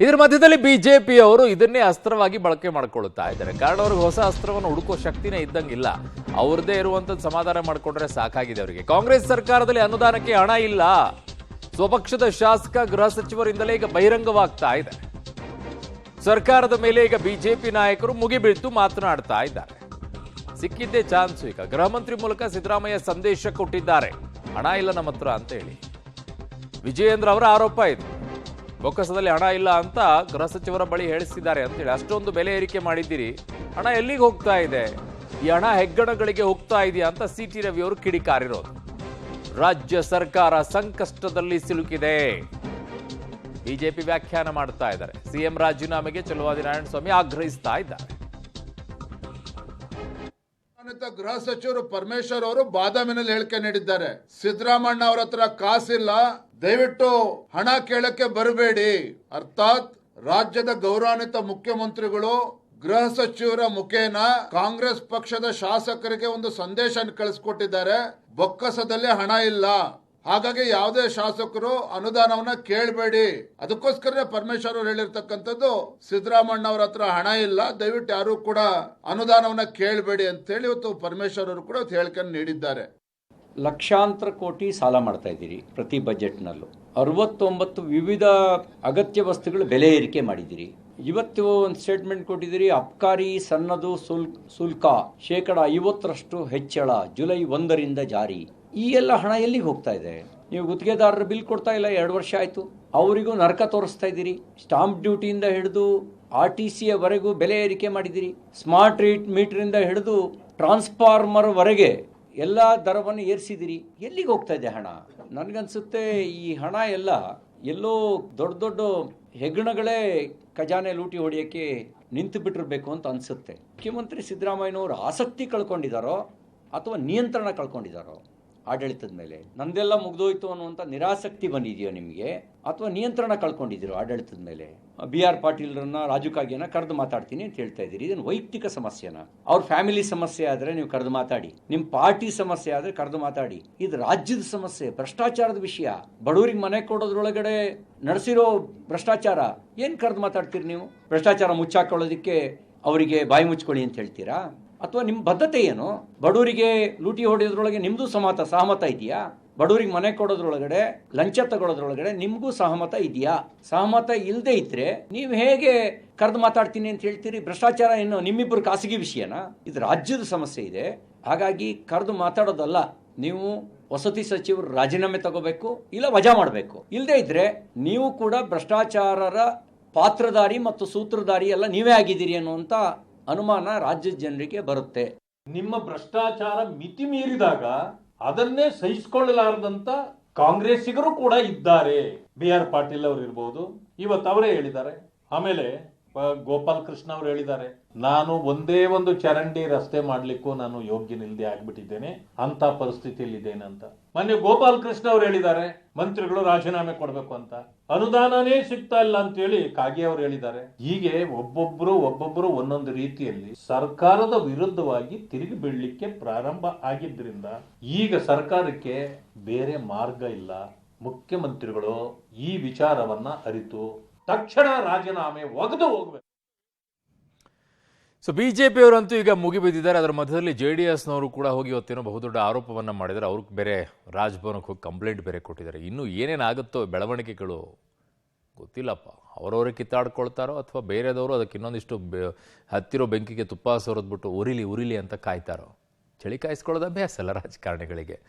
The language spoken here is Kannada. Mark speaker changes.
Speaker 1: ಇದರ ಮಧ್ಯದಲ್ಲಿ ಬಿಜೆಪಿಯವರು ಇದನ್ನೇ ಅಸ್ತ್ರವಾಗಿ ಬಳಕೆ ಮಾಡಿಕೊಳ್ಳುತ್ತಾ ಇದ್ದಾರೆ. ಕಾರಣ ಅವ್ರಿಗೆ ಹೊಸ ಅಸ್ತ್ರವನ್ನು ಹುಡುಕೋ ಶಕ್ತಿನೇ ಇದ್ದಂಗಿಲ್ಲ. ಅವ್ರದ್ದೇ ಇರುವಂತದ್ದು ಸಮಾಧಾನ ಮಾಡಿಕೊಂಡ್ರೆ ಸಾಕಾಗಿದೆ ಅವರಿಗೆ. ಕಾಂಗ್ರೆಸ್ ಸರ್ಕಾರದಲ್ಲಿ ಅನುದಾನಕ್ಕೆ ಹಣ ಇಲ್ಲ. ಸ್ವಪಕ್ಷದ ಶಾಸಕ ಗೃಹ ಸಚಿವರಿಂದಲೇ ಈಗ ಬಹಿರಂಗವಾಗ್ತಾ ಇದೆ. ಸರ್ಕಾರದ ಮೇಲೆ ಈಗ ಬಿಜೆಪಿ ನಾಯಕರು ಮುಗಿಬೀಳ್ತು ಮಾತನಾಡ್ತಾ ಇದ್ದಾರೆ. ಸಿಕ್ಕಿದ್ದೇ ಚಾನ್ಸ್. ಈಗ ಗೃಹ ಮಂತ್ರಿ ಮೂಲಕ ಸಿದ್ದರಾಮಯ್ಯ ಸಂದೇಶ ಕೊಟ್ಟಿದ್ದಾರೆ, ಹಣ ಇಲ್ಲ ನಮ್ಮ ಹತ್ರ ಅಂತ ಹೇಳಿ. ವಿಜಯೇಂದ್ರ ಅವರ ಆರೋಪ ಇದು. ಬೊಕ್ಕಸದಲ್ಲಿ ಹಣ ಇಲ್ಲ ಅಂತ ಗೃಹ ಸಚಿವರ ಬಳಿ ಹೇಳಿಸಿದ್ದಾರೆ ಅಂತೇಳಿ. ಅಷ್ಟೊಂದು ಬೆಲೆ ಏರಿಕೆ ಮಾಡಿದ್ದೀರಿ, ಹಣ ಎಲ್ಲಿಗೆ ಹೋಗ್ತಾ ಇದೆ? ಈ ಹಣ ಹೆಗ್ಗಣಗಳಿಗೆ ಹೋಗ್ತಾ ಇದೆಯಾ ಅಂತ ಸಿಟಿ ರವಿ ಅವರು ಕಿಡಿಕಾರಿರೋದು. ರಾಜ್ಯ ಸರ್ಕಾರ ಸಂಕಷ್ಟದಲ್ಲಿ ಸಿಲುಕಿದೆ. ಬಿಜೆಪಿ ವ್ಯಾಖ್ಯಾನ ಮಾಡ್ತಾ ಇದ್ದಾರೆ. ಸಿಎಂ ರಾಜೀನಾಮೆಗೆ ಚಲುವಾದಿ ನಾರಾಯಣಸ್ವಾಮಿ ಆಗ್ರಹಿಸ್ತಾ ಇದ್ದಾರೆ.
Speaker 2: ಗೃಹ ಸಚಿವರು ಪರಮೇಶ್ವರ್ ಅವರು ಬಾದಾಮಿನಲ್ಲಿ ಹೇಳಿಕೆ ನೀಡಿದ್ದಾರೆ. ಸಿದ್ದರಾಮಣ್ಣ ಅವರ ಹತ್ರ ಕಾಸಿಲ್ಲ, ದಯವಿಟ್ಟು ಹಣ ಕೇಳಕ್ಕೆ ಬರಬೇಡಿ. ಅರ್ಥಾತ್ ರಾಜ್ಯದ ಗೌರವಾನ್ವಿತ ಮುಖ್ಯಮಂತ್ರಿಗಳು ಗೃಹ ಸಚಿವರ ಮುಖೇನ ಕಾಂಗ್ರೆಸ್ ಪಕ್ಷದ ಶಾಸಕರಿಗೆ ಒಂದು ಸಂದೇಶ ಕಳಿಸ್ಕೊಟ್ಟಿದ್ದಾರೆ. ಬೊಕ್ಕಸದಲ್ಲಿ ಹಣ ಇಲ್ಲ, ಹಾಗಾಗಿ ಯಾವುದೇ ಶಾಸಕರು ಅನುದಾನವನ್ನ ಕೇಳಬೇಡಿ. ಅದಕ್ಕೋಸ್ಕರ ಪರಮೇಶ್ವರ್ ಅವರು ಹೇಳಿರ್ತಕ್ಕಂಥದ್ದು ಸಿದ್ದರಾಮಣ್ಣ ಅವರ ಹತ್ರ ಹಣ ಇಲ್ಲ, ದಯವಿಟ್ಟು ಯಾರು ಕೂಡ ಅನುದಾನವನ್ನ ಕೇಳಬೇಡಿ ಅಂತ ಹೇಳಿ ಇವತ್ತು ಪರಮೇಶ್ವರ್ ಅವರು ಕೂಡ ಹೇಳಿಕೆಯನ್ನು ನೀಡಿದ್ದಾರೆ.
Speaker 3: ಲಕ್ಷಾಂತರ ಕೋಟಿ ಸಾಲ ಮಾಡ್ತಾ ಇದ್ದೀರಿ ಪ್ರತಿ ಬಜೆಟ್ನಲ್ಲೂ. 69 ವಿವಿಧ ಅಗತ್ಯ ವಸ್ತುಗಳು ಬೆಲೆ ಏರಿಕೆ ಮಾಡಿದ್ದೀರಿ. ಇವತ್ತು ಒಂದು ಸ್ಟೇಟ್ಮೆಂಟ್ ಕೊಟ್ಟಿದ್ದೀರಿ, ಅಬ್ಕಾರಿ ಸನ್ನದು ಶುಲ್ಕ 50% ಹೆಚ್ಚಳ ಜುಲೈ 1ರಿಂದ ಜಾರಿ. ಈ ಎಲ್ಲ ಹಣ ಎಲ್ಲಿಗೆ ಹೋಗ್ತಾ ಇದೆ? ನೀವು ಗುತ್ತಿಗೆದಾರರ ಬಿಲ್ ಕೊಡ್ತಾ ಇಲ್ಲ, 2 ವರ್ಷ ಆಯಿತು. ಅವರಿಗೂ ನರಕ ತೋರಿಸ್ತಾ ಇದ್ದೀರಿ. ಸ್ಟಾಂಪ್ ಡ್ಯೂಟಿಯಿಂದ ಹಿಡಿದು RTC ವರೆಗೂ ಬೆಲೆ ಏರಿಕೆ ಮಾಡಿದ್ದೀರಿ. ಸ್ಮಾರ್ಟ್ ಮೀಟರಿಂದ ಹಿಡಿದು ಟ್ರಾನ್ಸ್ಫಾರ್ಮರ್ ವರೆಗೆ ಎಲ್ಲ ದರವನ್ನು ಏರಿಸಿದಿರಿ. ಎಲ್ಲಿಗೆ ಹೋಗ್ತಾ ಇದೆ ಹಣ? ನನಗನ್ಸುತ್ತೆ ಈ ಹಣ ಎಲ್ಲ ಎಲ್ಲೋ ದೊಡ್ಡ ದೊಡ್ಡ ಹೆಗ್ಗಣಗಳೇ ಖಜಾನೆ ಲೂಟಿ ಹೊಡೆಯೋಕ್ಕೆ ನಿಂತು ಬಿಟ್ಟಿರಬೇಕು ಅಂತ ಅನಿಸುತ್ತೆ. ಮುಖ್ಯಮಂತ್ರಿ ಸಿದ್ದರಾಮಯ್ಯನವರು ಆಸಕ್ತಿ ಕಳ್ಕೊಂಡಿದ್ದಾರೋ ಅಥವಾ ನಿಯಂತ್ರಣ ಕಳ್ಕೊಂಡಿದ್ದಾರೋ ಆಡಳಿತದ ಮೇಲೆ? ನಂದೆಲ್ಲ ಮುಗ್ದೋಯ್ತು ಅನ್ನುವಂಥ ನಿರಾಸಕ್ತಿ ಬಂದಿದೆಯೋ ನಿಮಗೆ, ಅಥವಾ ನಿಯಂತ್ರಣ ಕಳ್ಕೊಂಡಿದ್ದೀರೋ ಆಡಳಿತದ ಮೇಲೆ? BR ಪಾಟೀಲ್ರನ್ನ, ರಾಜು ಕಾಗೆನ ಕರೆದು ಮಾತಾಡ್ತೀನಿ ಅಂತ ಹೇಳ್ತಾ ಇದ್ದೀರಿ. ಇದನ್ನು ವೈಯಕ್ತಿಕ ಸಮಸ್ಯೆನ? ಅವ್ರ ಫ್ಯಾಮಿಲಿ ಸಮಸ್ಯೆ ಆದರೆ ನೀವು ಕರೆದು ಮಾತಾಡಿ, ನಿಮ್ಮ ಪಾರ್ಟಿ ಸಮಸ್ಯೆ ಆದರೆ ಕರೆದು ಮಾತಾಡಿ. ಇದು ರಾಜ್ಯದ ಸಮಸ್ಯೆ, ಭ್ರಷ್ಟಾಚಾರದ ವಿಷಯ. ಬಡವರಿಗೆ ಮನೆ ಕೊಡೋದ್ರೊಳಗಡೆ ನಡೆಸಿರೋ ಭ್ರಷ್ಟಾಚಾರ ಏನು ಕರೆದು ಮಾತಾಡ್ತೀರಿ ನೀವು? ಭ್ರಷ್ಟಾಚಾರ ಮುಚ್ಚಾಕೊಳ್ಳೋದಕ್ಕೆ ಅವರಿಗೆ ಬಾಯಿ ಮುಚ್ಕೊಳ್ಳಿ ಅಂತ ಹೇಳ್ತೀರಾ? ಅಥವಾ ನಿಮ್ಮ ಬದ್ಧತೆ ಏನು? ಬಡವರಿಗೆ ಲೂಟಿ ಹೊಡೆಯೋದ್ರೊಳಗೆ ನಿಮ್ಮದು ಸಹಮತ ಇದೆಯಾ? ಬಡವರಿಗೆ ಮನೆ ಕೊಡೋದ್ರೊಳಗಡೆ, ಲಂಚ ತಗೊಳ್ಳೋದ್ರೊಳಗಡೆ ನಿಮಗೂ ಸಹಮತ ಇದೆಯಾ? ಸಹಮತ ಇಲ್ಲದೆ ಇದ್ರೆ ನೀವು ಹೇಗೆ ಕರೆದು ಮಾತಾಡ್ತೀನಿ ಅಂತ ಹೇಳ್ತೀರಿ? ಭ್ರಷ್ಟಾಚಾರ ಏನು ನಿಮ್ಮಿಬ್ಬರು ಖಾಸಗಿ ವಿಷಯನಾ? ಇದು ರಾಜ್ಯದ ಸಮಸ್ಯೆ ಇದೆ. ಹಾಗಾಗಿ ಕರೆದು ಮಾತಾಡೋದಲ್ಲ. ನೀವು ವಸತಿ ಸಚಿವರು ರಾಜೀನಾಮೆ ತಗೋಬೇಕು, ಇಲ್ಲ ವಜಾ ಮಾಡಬೇಕು. ಇಲ್ಲದೆ ಇದ್ರೆ ನೀವು ಕೂಡ ಭ್ರಷ್ಟಾಚಾರರ ಪಾತ್ರಧಾರಿ ಮತ್ತು ಸೂತ್ರಧಾರಿ ಎಲ್ಲ ನೀವೇ ಆಗಿದ್ದೀರಿ ಅನ್ನುವಂಥ ಅನುಮಾನ ರಾಜ್ಯದ ಜನರಿಗೆ ಬರುತ್ತೆ.
Speaker 4: ನಿಮ್ಮ ಭ್ರಷ್ಟಾಚಾರ ಮಿತಿ ಮೀರಿದಾಗ ಅದನ್ನೇ ಸಹಿಸಿಕೊಳ್ಳಲಾರದಂತ ಕಾಂಗ್ರೆಸ್ಸಿಗರು ಕೂಡ ಇದ್ದಾರೆ. BR ಪಾಟೀಲ್ ಅವರು ಇರ್ಬೋದು, ಇವತ್ತು ಅವರೇ ಹೇಳಿದ್ದಾರೆ. ಆಮೇಲೆ ಗೋಪಾಲ್ ಕೃಷ್ಣ ಅವರು ಹೇಳಿದ್ದಾರೆ, ನಾನು ಒಂದೇ ಒಂದು ಚರಂಡಿ ರಸ್ತೆ ಮಾಡ್ಲಿಕ್ಕೂ ನಾನು ಯೋಗ್ಯನಿಲ್ಲದೆ ಆಗ್ಬಿಟ್ಟಿದ್ದೇನೆ, ಅಂತ ಪರಿಸ್ಥಿತಿಯಲ್ಲಿ ಇದ್ದೇನೆ ಅಂತ. ಮೊನ್ನೆ ಗೋಪಾಲ್ ಕೃಷ್ಣ ಅವರು ಹೇಳಿದ್ದಾರೆ, ಮಂತ್ರಿಗಳು ರಾಜೀನಾಮೆ ಕೊಡ್ಬೇಕು ಅಂತ. ಅನುದಾನನೇ ಸಿಗ್ತಾ ಇಲ್ಲ ಅಂತ ಹೇಳಿ ಕಾಗೆ ಅವರು ಹೇಳಿದ್ದಾರೆ. ಹೀಗೆ ಒಬ್ಬೊಬ್ರು ಒಂದೊಂದು ರೀತಿಯಲ್ಲಿ ಸರ್ಕಾರದ ವಿರುದ್ಧವಾಗಿ ತಿರುಗಿ ಬೀಳಲಿಕ್ಕೆ ಪ್ರಾರಂಭ ಆಗಿದ್ರಿಂದ ಈಗ ಸರ್ಕಾರಕ್ಕೆ ಬೇರೆ ಮಾರ್ಗ ಇಲ್ಲ. ಮುಖ್ಯಮಂತ್ರಿಗಳು ಈ ವಿಚಾರವನ್ನ ಅರಿತು ತಕ್ಷಣ ರಾಜೀನಾಮೆ ಒಗೆದು ಹೋಗ್ಬೇಕು.
Speaker 1: ಸೊ ಬಿಜೆಪಿಯವರಂತೂ ಈಗ ಮುಗಿಬಿದ್ದಿದ್ದಾರೆ. ಅದರ ಮಧ್ಯದಲ್ಲಿ JDSನವರು ಕೂಡ ಹೋಗಿ ಇವತ್ತೇನೋ ಬಹುದೊಡ್ಡ ಆರೋಪವನ್ನ ಮಾಡಿದ್ದಾರೆ. ಅವ್ರಿಗೆ ಬೇರೆ ರಾಜಭವನಕ್ಕೆ ಹೋಗಿ ಕಂಪ್ಲೇಂಟ್ ಬೇರೆ ಕೊಟ್ಟಿದ್ದಾರೆ. ಇನ್ನೂ ಏನೇನಾಗುತ್ತೋ ಬೆಳವಣಿಗೆಗಳು ಗೊತ್ತಿಲ್ಲಪ್ಪ. ಅವರವರೇ ಕಿತ್ತಾಡ್ಕೊಳ್ತಾರೋ ಅಥವಾ ಬೇರೆದವರು ಅದಕ್ಕೆ ಇನ್ನೊಂದಿಷ್ಟು ಹತ್ತಿರೋ ಬೆಂಕಿಗೆ ತುಪ್ಪ ಸೋರದ್ಬಿಟ್ಟು ಉರಿಲಿ ಅಂತ ಕಾಯ್ತಾರೋ? ಚಳಿ ಕಾಯಿಸ್ಕೊಳ್ಳೋದು ಅಭ್ಯಾಸ ಅಲ್ಲ ರಾಜಕಾರಣಿಗಳಿಗೆ.